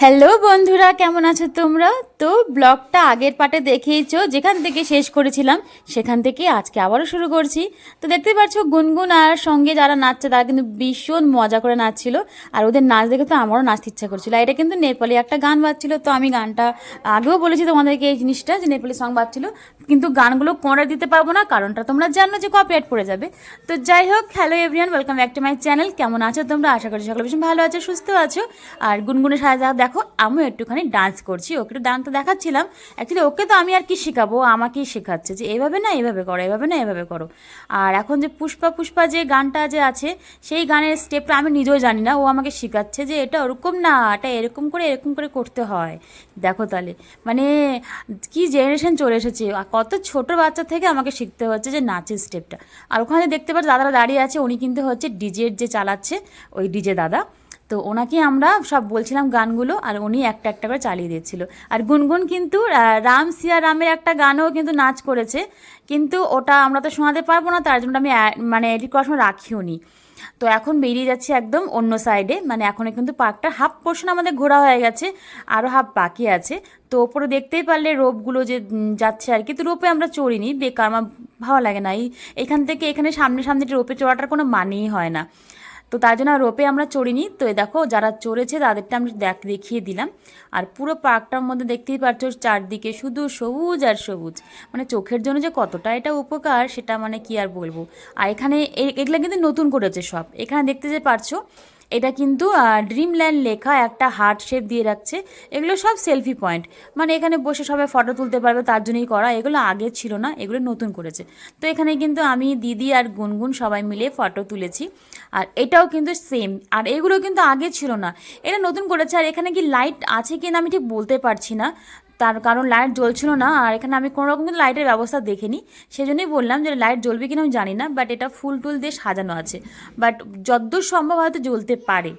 Hello বন্ধুরা, কেমন আছো তোমরা? তো ব্লগটা আগের পার্টে দেখিয়েছো, যেখান থেকে শেষ করেছিলাম সেখান থেকে আজকে আবারও শুরু করছি। তো দেখতে পাচ্ছ গুনগুন আর সঙ্গে যারা নাচছে তারা কিন্তু ভীষণ মজা করে নাচছিল। আর ওদের নাচ দেখে তো আমারও নাচতে ইচ্ছা করছিল। এটা কিন্তু নেপালি একটা গান বাজছিল, তো আমি গানটা আগেও বলেছি তোমাদেরকে এই জিনিসটা, যে নেপালি সং বাজছিল, কিন্তু গানগুলো কোনটা দিতে পারবো না, কারণটা তোমরা জানো যে কপিরাইট পড়ে যাবে। তো যাই হোক, hello everyone, welcome back to my channel. কেমন আছো তোমরা? আশা করি সকলে ভীষণ ভালো আছো, সুস্থ আছো। আর গুনগুনের সাথে দেখো আমিও একটুখানি ডান্স করছি, ওকে একটু ডান্সটা দেখাচ্ছিলাম। অ্যাকচুয়ালি ওকে তো আমি আর কি শেখাবো, আমাকেই শেখাচ্ছে যে এভাবে না এভাবে করো, এভাবে না এভাবে করো। আর এখন যে পুষ্পা পুষ্পা যে গানটা যে আছে, সেই গানের স্টেপটা আমি নিজেও জানি না, ও আমাকে শেখাচ্ছে যে এটা ওরকম না, এটা এরকম করে করতে হয়। দেখো তাহলে মানে কি জেনারেশন চলে এসেছে, আর কত ছোট বাচ্চা থেকে আমাকে শিখতে হচ্ছে যে নাচের স্টেপটা। আর ওখানে দেখতে পাচ্ছি দাদারা দাঁড়িয়ে আছে, উনি কিন্তু হচ্ছে ডিজের যে চালাচ্ছে, ওই ডিজে দাদা। তো ওনাকে আমরা সব বলছিলাম গানগুলো, আর উনি একটা একটা করে চালিয়ে দিচ্ছিল। আর গুনগুন কিন্তু রাম সিয়া রামের একটা গানও কিন্তু নাচ করেছে, কিন্তু ওটা আমরা তো শোনাতে পারবো না, তার জন্য আমি মানে এডিট করার সময় রাখিও নি। তো এখন বেরিয়ে যাচ্ছি একদম অন্য সাইডে, মানে এখনও কিন্তু পার্কটা হাফ পোর্শন আমাদের ঘোরা হয়ে গেছে, আরও হাফ বাকি আছে। তো ওপরে দেখতেই পারলে রোপগুলো যে যাচ্ছে আর কি, তো রোপে আমরা চড়িনি, বেকার, আমার ভালো লাগে না। এখান থেকে এখানে সামনে সামনে রোপে চড়াটার কোনো মানেই হয় না, তো তার জন্য রোপে আমরা চড়িনি। তো দেখো যারা চড়েছে তাদেরটা আমি দেখিয়ে দিলাম। আর পুরো পার্কটার মধ্যে দেখতেই পাচ্ছ চারদিকে শুধু সবুজ আর সবুজ, মানে চোখের জন্য যে কতটা এটা উপকার সেটা মানে কি আর বলবো। আর এখানে এগুলো কিন্তু নতুন করেছে সব, এখানে দেখতে যে পারছো এটা কিন্তু ড্রিমল্যান্ড লেখা, একটা হার্ট শেপ দিয়ে রাখছে। এগুলো সব সেলফি পয়েন্ট, মানে এখানে বসে সবাই ফটো তুলতে পারবে, তার জন্যই করা। এগুলো আগে ছিল না, এগুলো নতুন করেছে। তো এখানে কিন্তু আমি, দিদি আর গুনগুন সবাই মিলে ফটো তুলেছি। আর এটাও কিন্তু সেম, আর এগুলো কিন্তু আগে ছিল না, এটা নতুন করেছে। আর এখানে কি লাইট আছে কি না আমি ঠিক বলতে পারছি না, তার কারণ লাইট জ্বলছিল না, আর এখানে আমি কোনো রকম কিন্তু লাইটের ব্যবস্থা দেখিনি, সেজন্যই বললাম যে লাইট জ্বলবে কিনা আমি জানি না, বাট এটা ফুল টুল দিয়ে সাজানো আছে, বাট যতদূর সম্ভব হয়তো জ্বলতে পারে।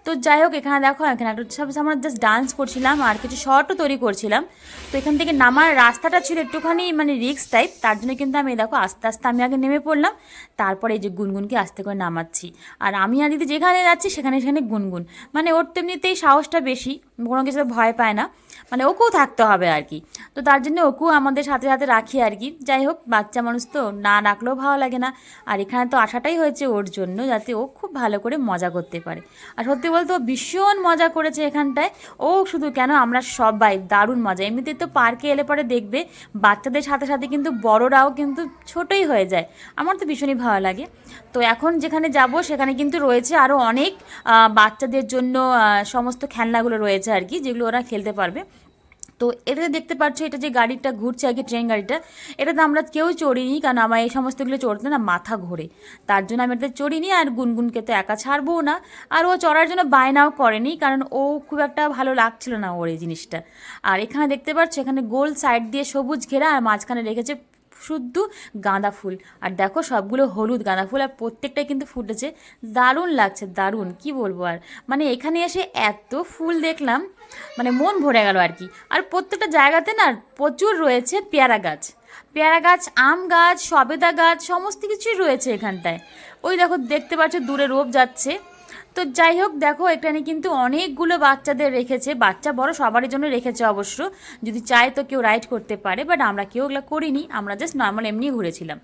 তো যাই হোক, এখানে দেখো এখানে একটা সব আমরা জাস্ট ডান্স করছিলাম আর কিছু শর্টও তৈরি করছিলাম। তো এখান থেকে নামার রাস্তাটা ছিল একটুখানি মানে রিস্ক টাইপ, তার জন্য কিন্তু আমি দেখো আস্তে আস্তে আমি আগে নেমে পড়লাম, তারপরে এই যে গুনগুনকে আস্তে করে নামাচ্ছি। আর আমি আর দিদি যেখানে যাচ্ছি সেখানে সেখানে গুনগুন, মানে ওর তো এমনিতেই সাহসটা বেশি, কোনো কিছু ভয় পায় না, মানে ওকেও থাকতে হবে আর কি। তো তার জন্য ওকেও আমাদের সাথে সাথে রাখি আর কি। যাই হোক, বাচ্চা মানুষ তো না রাখলেও ভালো লাগে না, আর এখানে তো আসাটাই হয়েছে ওর জন্য, যাতে ও খুব ভালো করে মজা করতে পারে। আর সত্যি বলতে ও ভীষণ মজা করেছে এখানটায়। ও শুধু কেন, আমরা সবাই দারুণ মজা। এমনিতে তো পার্কে এলে পরে দেখবে বাচ্চাদের সাথে সাথে কিন্তু বড়রাও কিন্তু ছোটই হয়ে যায়, আমার তো ভীষণই ভালো লাগে। তো এখন যেখানে যাব সেখানে কিন্তু রয়েছে আরও অনেক বাচ্চাদের জন্য সমস্ত খেলনাগুলো রয়েছে আর কি, যেগুলো ওরা খেলতে পারবে। তো এটাতে দেখতে পাচ্ছ, এটা যে গাড়িটা ঘুরছে আর কি, ট্রেন গাড়িটা, এটাতে আমরা কেউ চড়িনি, কারণ আমার এই সমস্তগুলো চড়তে না মাথা ঘোরে, তার জন্য আমি এটাতে চড়িনি। আর গুনগুনকে তো একা ছাড়বও না, আর ও চড়ার জন্য বায়নাও করেনি, কারণ ও খুব একটা ভালো লাগছিল না ওর এই জিনিসটা। আর এখানে দেখতে পাচ্ছ, এখানে গোল সাইড দিয়ে সবুজ ঘেরা, আর মাঝখানে রেখেছে শুদ্ধ গাঁদা ফুল। আর দেখো সবগুলো হলুদ গাঁদা ফুল, আর প্রত্যেকটাই কিন্তু ফুটেছে, দারুণ লাগছে, দারুণ কি বলবো আর। মানে এখানে এসে এত ফুল দেখলাম, মানে মন ভরে গেল আর কি। আর প্রত্যেকটা জায়গাতে না প্রচুর রয়েছে পেয়ারা গাছ, পেয়ারা গাছ, আম গাছ, সবেদা গাছ, সমস্ত কিছুই রয়েছে এখানটায়। ওই দেখো দেখতে পাচ্ছ দূরে রোপ যাচ্ছে। তো যাই হোক, দেখো এখানে কিন্তু অনেকগুলো বাচ্চাদের রেখেছে, বাচ্চা বড় সবারই জন্য রেখেছে অবশ্য, যদি চায় তো কেউ রাইড করতে পারে, বাট আমরা কেউ ওগুলো করিনি, আমরা জাস্ট নর্মাল এমনি ঘুরেছিলাম।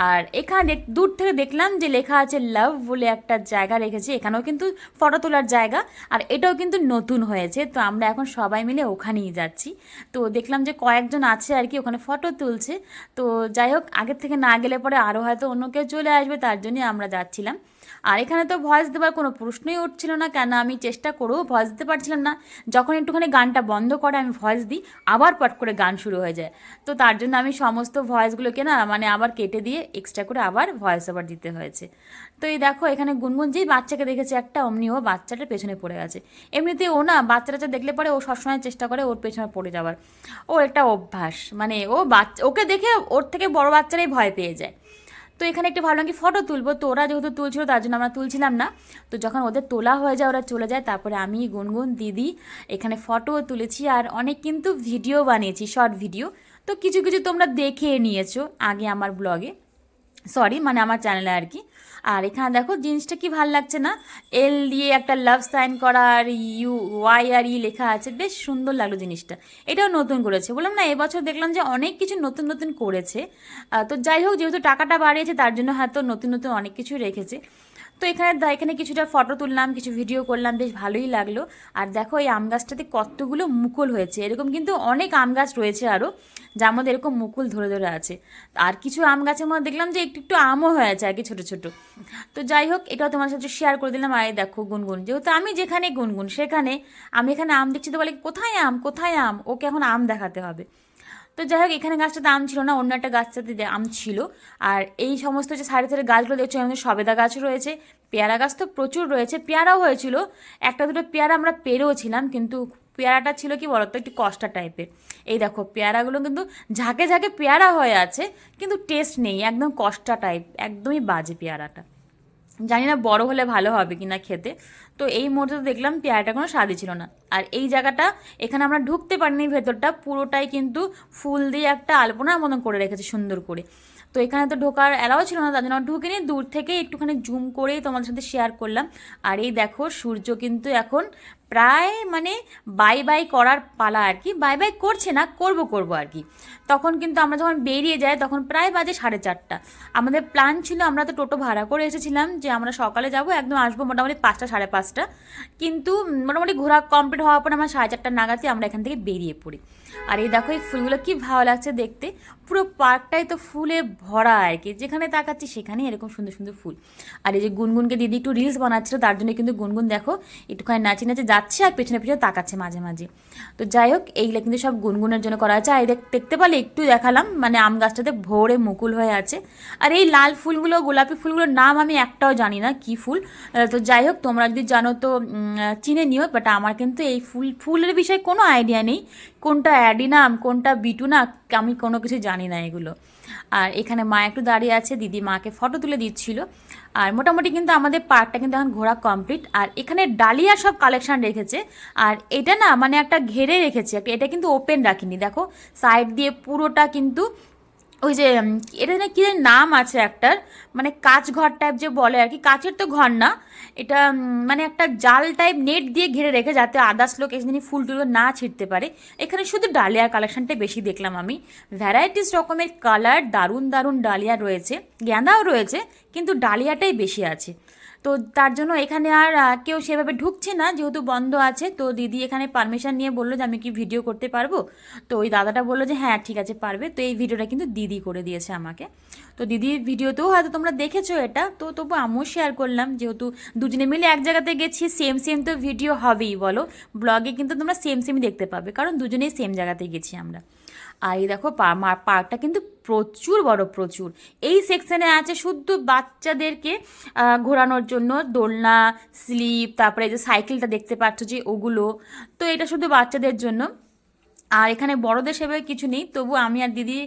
আর এখানে দূর থেকে দেখলাম যে লেখা আছে লাভ বলে একটা জায়গা রেখেছে, এখানেও কিন্তু ফটো তোলার জায়গা, আর এটাও কিন্তু নতুন হয়েছে, তো আমরা এখন সবাই মিলে ওখানেই যাচ্ছি। তো দেখলাম যে কয়েকজন আছে আর কি ওখানে ফটো তুলছে। তো যাই হোক, আগের থেকে না গেলে পরে আরও হয়তো অন্য কেউ চলে আসবে, তার জন্যই আমরা যাচ্ছিলাম। আর এখানে তো ভয়েস দেওয়ার কোনো প্রশ্নই উঠছিল না, কেন আমি চেষ্টা করেও ভয়েস দিতে পারছিলাম না, যখন একটুখানি গানটা বন্ধ করে আমি ভয়েস দিই, আবার পট করে গান শুরু হয়ে যায়। তো তার জন্য আমি সমস্ত ভয়েসগুলোকে না মানে আবার কেটে দিয়ে এক্সট্রা করে আবার ভয়েস ওভার দিতে হয়েছে। তো এই দেখো এখানে গুনগুন যেই বাচ্চাকে দেখেছে একটা, অমনি ও বাচ্চাটার পেছনে পড়ে গেছে। এমনিতে ও না বাচ্চাটা দেখলে পরে ও সবসময় চেষ্টা করে ওর পেছনে পড়ে যাওয়ার, ওর একটা অভ্যাস, মানে ও বাচ্চা, ওকে দেখে ওর থেকে বড় বাচ্চারাই ভয় পেয়ে যায়। তো এখানে একটু ভাবলাম কি ফটো তুলবো, তো ওরা যেহেতু তুলছিল তার জন্য আমরা তুলছিলাম না। তো যখন ওদের তোলা হয়ে যায় ওরা চলে যায়, তারপরে আমি, গুনগুন, দিদি এখানে ফটোও তুলেছি, আর অনেক কিন্তু ভিডিও বানিয়েছি, শর্ট ভিডিও। তো কিছু কিছু তোমরা দেখে নিয়েছো আগে আমার ব্লগে, সরি মানে আমার চ্যানেলে আর কি। আর এখানে দেখো জিনিসটা কি ভাল লাগছে না, এল দিয়ে একটা লাভ সাইন করা আর ইউ ওয়াই আর ই লেখা আছে, বেশ সুন্দর লাগলো জিনিসটা। এটাও নতুন করেছে, বললাম না এবছর দেখলাম যে অনেক কিছু নতুন নতুন করেছে। তো যাই হোক, যেহেতু টাকাটা বাড়িয়েছে তার জন্য হয়তো নতুন নতুন অনেক কিছু রেখেছে। তো এখানে কিছুটা ফটো তুললাম, কিছু ভিডিও করলাম, বেশ ভালোই লাগলো। আর দেখো এই আম গাছটাতে কতগুলো মুকুল হয়েছে, এরকম কিন্তু অনেক আম গাছ রয়েছে আরও, যার মধ্যে এরকম মুকুল ধরে ধরে আছে। আর কিছু আম গাছের মধ্যে দেখলাম যে একটু একটু আমও হয়েছে আর কি, ছোটো ছোটো। তো যাই হোক, এটাও তোমার সাথে শেয়ার করে দিলাম। আর দেখো গুনগুন, যেহেতু আমি যেখানে গুনগুন সেখানে, আমি এখানে আম দেখছি তো বলে কোথায় আম কোথায় আম, ওকে এখন আম দেখাতে হবে। তো যাই হোক, এখানে গাছটাতে আম ছিল না, অন্য একটা গাছটাতে আম ছিল। আর এই সমস্ত যে সাইডে সাইডে গাছগুলো দেখছো, আমাদের সবেদা গাছ রয়েছে, পেয়ারা গাছ তো প্রচুর রয়েছে, পেয়ারাও হয়েছিল, একটা দুটো পেয়ারা আমরা পেরেও ছিলাম, কিন্তু পেয়ারাটা ছিল কি বলতো একটু কষ্টা টাইপের। এই দেখো পেয়ারাগুলো কিন্তু ঝাঁকে ঝাঁকে পেয়ারা হয়ে আছে, কিন্তু টেস্ট নেই, একদম কষ্টা টাইপ, একদমই বাজে পেয়ারাটা। জানি না বড় হলে ভালো হবে কিনা খেতে। তো এই মুহূর্তে তো দেখলাম পেয়ারাটা কোনো স্বাদই ছিল না। আর এই জায়গাটা, এখানে আমরা ঢুকতে পারিনি, ভেতরটা পুরোটাই কিন্তু ফুল দিয়ে একটা আলপনার মতন করে রেখেছে সুন্দর করে। তো এখানে তো ঢোকার অ্যালাও ছিল না, তার জন্য ঢুকিনি, দূর থেকে একটুখানি জুম করেই তোমাদের সাথে শেয়ার করলাম। আর এই দেখো সূর্য কিন্তু এখন প্রায় মানে বাই বাই করার পালা আর কি, বাই বাই করছে না, করব আর কি। তখন কিন্তু আমরা যখন বেরিয়ে যাই তখন প্রায় বাজে 4:30। আমাদের প্ল্যান ছিল, আমরা তো টোটো ভাড়া করে এসেছিলাম যে আমরা সকালে যাব, একদম আসবো মোটামুটি 5টা 5:30, কিন্তু মোটামুটি ঘোরা কমপ্লিট হওয়ার পর আমরা 4:30 নাগাদই আমরা এখান থেকে বেরিয়ে পড়ি। আর এই দেখো এই ফুলগুলো কি ভালো লাগছে দেখতে, পুরো পার্কটাই তো ফুলে ভরা আর কি, যেখানে তাকাচ্ছি সেখানেই এরকম সুন্দর সুন্দর ফুল। আর এই যে গুনগুনকে দিদি একটু রিলস বানাচ্ছিল, তার জন্য কিন্তু গুনগুন দেখো একটুখানি নাচে নাচে যাচ্ছে আর পেছনে পেছনে তাকাচ্ছে মাঝে মাঝে। তো যাই হোক, এইগুলো কিন্তু সব গুনগুনের জন্য করা আছে। আর দেখতে পারলে একটু দেখালাম, মানে আম গাছটাতে ভোরে মুকুল হয়ে আছে। আর এই লাল ফুলগুলো, গোলাপি ফুলগুলোর নাম আমি একটাও জানি না কি ফুল। তো যাই হোক, তোমরা যদি জানো তো চিনে নিও, বাট আমার কিন্তু এই ফুলের বিষয়ে কোনো আইডিয়া নেই, কোনটা অ্যাডিনাম কোনটা বিটুনা, আমি কোনো কিছু জানি না এগুলো। আর এখানে মা একটু দাঁড়িয়ে আছে, দিদি মাকে ফটো তুলে দিচ্ছিল। আর মোটামুটি কিন্তু আমাদের পার্কটা কিন্তু এখন ঘোরা কমপ্লিট। আর এখানে ডালিয়া সব কালেকশন রেখেছে, আর এটা না মানে একটা ঘেরে রেখেছে, এটা কিন্তু ওপেন রাখিনি, দেখো সাইড দিয়ে পুরোটা কিন্তু ওই যে এটা না কি নাম আছে একটার, মানে কাঁচ ঘর টাইপ যে বলে আর কি, কাঁচের তো ঘর না এটা, মানে একটা জাল টাইপ নেট দিয়ে ঘিরে রেখে, যাতে আদার্স লোক এখানে ফুল টুল না ছিঁড়তে পারে। এখানে শুধু ডালিয়ার কালেকশনটাই বেশি দেখলাম আমি, ভ্যারাইটিস রকমের কালার, দারুণ দারুণ ডালিয়া রয়েছে, গেঁদাও রয়েছে, কিন্তু ডালিয়াটাই বেশি আছে। তো তার জন্য এখানে আর কেউ সেভাবে ঢুকছে না, যেহেতু বন্ধ আছে। তো দিদি এখানে পারমিশন নিয়ে বললো যে আমি কি ভিডিও করতে পারবো, তো ওই দাদাটা বললো যে হ্যাঁ ঠিক আছে পারবে। তো এই ভিডিওটা কিন্তু দিদি করে দিয়েছে আমাকে। তো দিদির ভিডিওতেও হয়তো তোমরা দেখেছো এটা, তো তবু আমিও শেয়ার করলাম, যেহেতু দুজনে মিলে এক জায়গাতে গেছি, সেম সেম তো ভিডিও হবেই বলো, ব্লগে কিন্তু তোমরা সেম সেমই দেখতে পাবে, কারণ দুজনেই সেম জায়গাতে গেছি আমরা। আর এই দেখো পার্কটা কিন্তু প্রচুর বড়, প্রচুর। এই সেকশনে আছে শুধু বাচ্চাদেরকে ঘোরানোর জন্য দোলনা, স্লিপ, তারপরে এই যে সাইকেলটা দেখতে পাচ্ছ যে ওগুলো, তো এটা শুধু বাচ্চাদের জন্য। আর এখানে বড়দের সেভাবে কিছু নেই, তবু আমি আর দিদি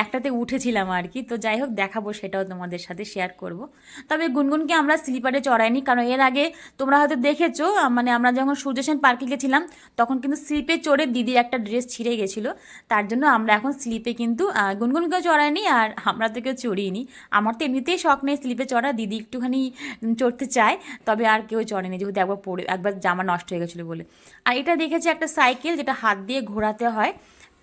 একটাতে উঠেছিলাম আর কি। তো যাই হোক, দেখাবো সেটাও তোমাদের সাথে শেয়ার করব। তবে গুনগুনকে আমরা স্লিপারে চড়াইনি, কারণ এর আগে তোমরা হয়তো দেখেছো, মানে আমরা যখন সূর্যসেন পার্কে গেছিলাম তখন কিন্তু স্লিপে চড়ে দিদির একটা ড্রেস ছিঁড়ে গেছিলো, তার জন্য আমরা এখন স্লিপে কিন্তু গুনগুনকেও চড়াইনি, আর আমরা তো কেউ চড়িনি। আমার তো এমনিতেই শখ নেই স্লিপে চড়া, দিদি একটুখানি চড়তে চায়, তবে আর কেউ চড়েনি, যেহেতু একবার জামা নষ্ট হয়ে গেছিলো বলে। আর এটা দেখেছি একটা সাইকেল, যেটা হাত দিয়ে ঘোরাতে হয়,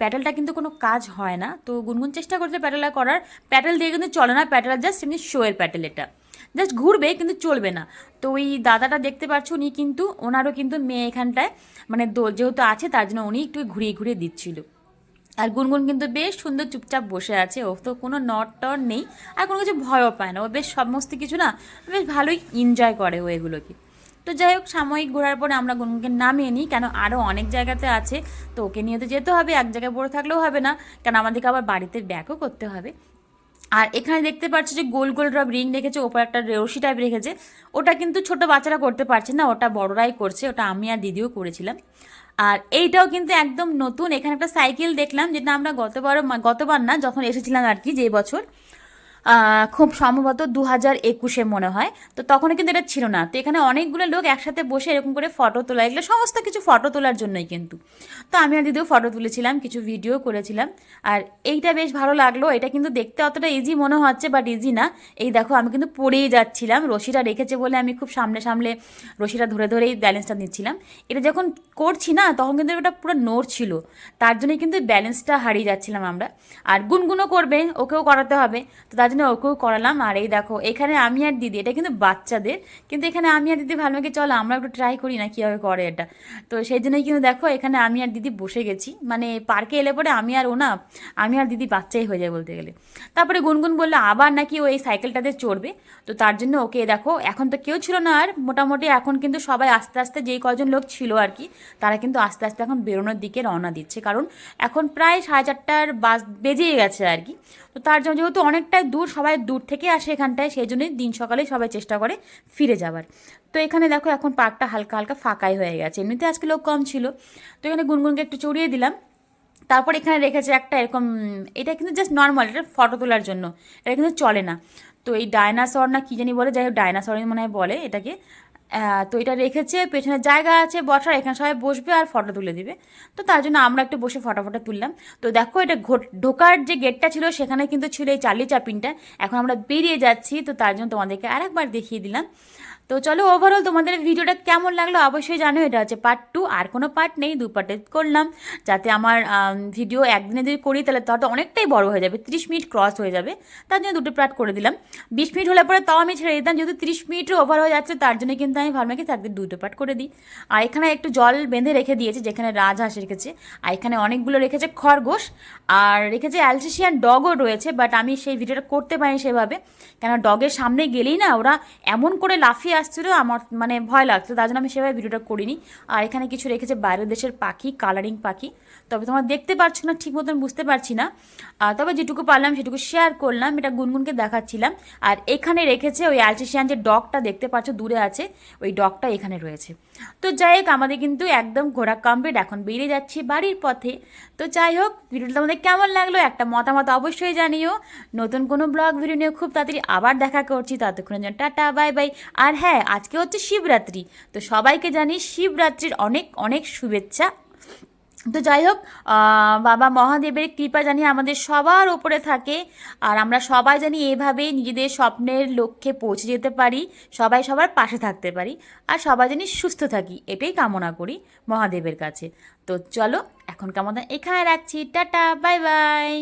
প্যাডেলটা কিন্তু কোনো কাজ হয় না। তো গুনগুন চেষ্টা করছে প্যাডেলটা করার, প্যাডেল দিয়ে কিন্তু চলে না, প্যাডেল জাস্ট এমনি শোয়ের প্যাডেল, এটা জাস্ট ঘুরবে কিন্তু চলবে না। তো ওই দাদাটা দেখতে পাচ্ছ, উনি কিন্তু ওনারও কিন্তু মেয়ে এখানটায় মানে দোল যেহেতু আছে, তার জন্য উনি একটু ঘুরিয়ে ঘুরিয়ে দিচ্ছিল। আর গুনগুন কিন্তু বেশ সুন্দর চুপচাপ বসে আছে, ও তো কোনো নট টট নেই, আর কোনো কিছু ভয়ও পায় না, ও বেশ সমস্ত কিছু না বেশ ভালোই এনজয় করে ও এগুলোকে। তো যাই হোক, সাময়িক ঘোরার পরে আমরা গুনগুনকে নামিয়ে নিই, কেন আরও অনেক জায়গাতে আছে, তো ওকে নিয়ে তো যেতে হবে, এক জায়গায় পড়ে থাকলেও হবে না, কেন আমাদেরকে আবার বাড়িতে ব্যাকও করতে হবে। আর এখানে দেখতে পাচ্ছ যে গোল গোল সব রিং রেখেছে, ওপর একটা রশি টাইপ রেখেছে, ওটা কিন্তু ছোট বাচ্চারা করতে পারছে না, ওটা বড়রাই করছে, ওটা আমি আর দিদিও করেছিলাম। আর এইটাও কিন্তু একদম নতুন, এখানে একটা সাইকেল দেখলাম, যেটা আমরা গতবার না যখন এসেছিলাম আর কি, যে বছর খুব সম্ভবত 2021-এ মনে হয়। তো তখনও কিন্তু এটা ছিল না। তো এখানে অনেকগুলো লোক একসাথে বসে এরকম করে ফটো তোলা, এগুলো সমস্ত কিছু ফটো তোলার জন্যই কিন্তু। তো আমি আর দিদিও ফটো তুলেছিলাম, কিছু ভিডিও করেছিলাম। আর এইটা বেশ ভালো লাগলো। এটা কিন্তু দেখতে অতটা ইজি মনে হচ্ছে, বাট ইজি না। এই দেখো আমি কিন্তু পড়েই যাচ্ছিলাম, রশিটা রেখেছে বলে আমি খুব সামনে সামনে রশিটা ধরে ধরেই ব্যালেন্সটা নিচ্ছিলাম। এটা যখন করছি না তখন কিন্তু ওটা পুরো নড়ছিল, তার জন্যই কিন্তু ব্যালেন্সটা হারিয়ে যাচ্ছিলাম আমরা। আর গুনগুনও করবে, ওকেও করাতে হবে, তো তার জন্য ওকেও করালাম। আর এই দেখো এখানে আমি আর দিদি, এটা কিন্তু বাচ্চাদের, কিন্তু এখানে আমি আর দিদি ভালো কি চলো আমরা একটু ট্রাই করি না কীভাবে করে এটা। তো সেই জন্যই কিন্তু দেখো এখানে আমি আর দিদি বসে গেছি, মানে পার্কে এলে পরে আমি আর ও না, আমি আর দিদি বাচ্চাই হয়ে যায় বলতে গেলে। তারপরে গুনগুন বললো আবার নাকি ও এই সাইকেলটাতে চড়বে, তো তার জন্য ওকে দেখো এখন তো কেউ ছিল না আর, মোটামুটি এখন কিন্তু সবাই আস্তে আস্তে যেই কজন লোক ছিল আর কি, তারা কিন্তু আস্তে আস্তে এখন বেরোনোর দিকে রওনা দিচ্ছে, কারণ এখন প্রায় 4:30 বাস বেজেই গেছে আর কি। তো তার জন্য যেহেতু অনেকটাই দূর, সবাই দূর থেকে আসে এখানটায়, সেই জন্যই দিন সকালেই সবাই চেষ্টা করে ফিরে যাবার। তো এখানে দেখো এখন পার্কটা হালকা হালকা ফাঁকাই হয়ে গেছে, এমনিতে আজকে লোক কম ছিল। তো এখানে গুনগুনকে একটু চড়িয়ে দিলাম। তারপর এখানে রেখেছে একটা এরকম, এটা কিন্তু জাস্ট নর্মাল, এটা ফটো তোলার জন্য, এটা কিন্তু চলে না। তো এই ডায়নাসর না কি জানি বলে, যাই হোক ডায়নাসর মনে হয় বলে এটাকে। তো এটা রেখেছে, পেছনে জায়গা আছে বসার, এখানে সবাই বসবে আর ফটো তুলে দিবে। তো তার জন্য আমরা একটু বসে ফটো ফটো তুললাম। তো দেখো এটা ঢোকার যে গেটটা ছিল সেখানে কিন্তু ছিল এই চার্লি চ্যাপলিনটা। এখন আমরা বেরিয়ে যাচ্ছি, তো তার জন্য তোমাদেরকে আরেকবার দেখিয়ে দিলাম। তো চলো ওভারঅল তোমাদের ভিডিওটা কেমন লাগলো অবশ্যই জানো। এটা হচ্ছে পার্ট 2, আর কোনো পার্ট নেই, 2 পার্টে করলাম, যাতে আমার ভিডিও একদিনে যদি করি তাহলে তো অনেকটাই বড় হয়ে যাবে, 30 মিনিট ক্রস হয়ে যাবে, তার জন্য 2টো পার্ট করে দিলাম। 20 মিনিট হলে পরে তাও আমি ছেড়ে দিতাম, যেহেতু 30 মিনিটও ওভার হয়ে যাচ্ছে তার জন্য কিন্তু আমি ভাবলাম কি একদিন 2টো পার্ট করে দিই। আর এখানে একটু জল বেঁধে রেখে দিয়েছে, যেখানে রাজহাঁস রেখেছে, আর এখানে অনেকগুলো রেখেছে খরগোশ, আর রেখেছে অ্যালসেশিয়ান ডগও রয়েছে, বাট আমি সেই ভিডিওটা করতে পারিনি সেভাবে, কেন ডগের সামনে গেলেই না ওরা এমন করে লাফিয়ে আসছিলো, আমার মানে ভয় লাগতো, তার জন্য আমি সেভাবে ভিডিওটা করিনি। আর এখানে কিছু রেখেছে বাইরের দেশের পাখি, কালারিং পাখি, তবে তোমরা দেখতে পারছো না ঠিক মতন, বুঝতে পারছি না, তবে যেটুকু পারলাম সেটুকু শেয়ার করলাম, এটা গুনগুনকে দেখাচ্ছিলাম। আর এখানে রেখেছে ওই অ্যালসেশিয়ান যে ডগটা দেখতে পাচ্ছ দূরে আছে, ওই ডগটা এখানে রয়েছে। তো যাই হোক আমাদের কিন্তু একদম ঘোরা কমপ্লিট, এখন বেরিয়ে যাচ্ছি বাড়ির পথে। তো যাই হোক ভিডিওটা তোমাদের কেমন লাগলো একটা মতামত অবশ্যই জানিও। নতুন কোনো ব্লগ ভিডিও নিয়ে খুব তাড়াতাড়ি আবার দেখা করছি, ততক্ষণের জন্য টাটা বাই বাই। আর হ্যাঁ আজকে হচ্ছে শিবরাত্রি, তো সবাইকে জানি শিবরাত্রির অনেক অনেক শুভেচ্ছা। তো যাই হোক বাবা মহাদেবের কৃপা জানি আমাদের সবার ওপরে থাকে, আর আমরা সবাই জানি এভাবেই নিজেদের স্বপ্নের লক্ষ্যে পৌঁছে যেতে পারি, সবাই সবার পাশে থাকতে পারি, আর সবাই জানি সুস্থ থাকি, এটাই কামনা করি মহাদেবের কাছে। তো চলো এখন কেমন এখানে রাখছি, টাটা বাই বাই।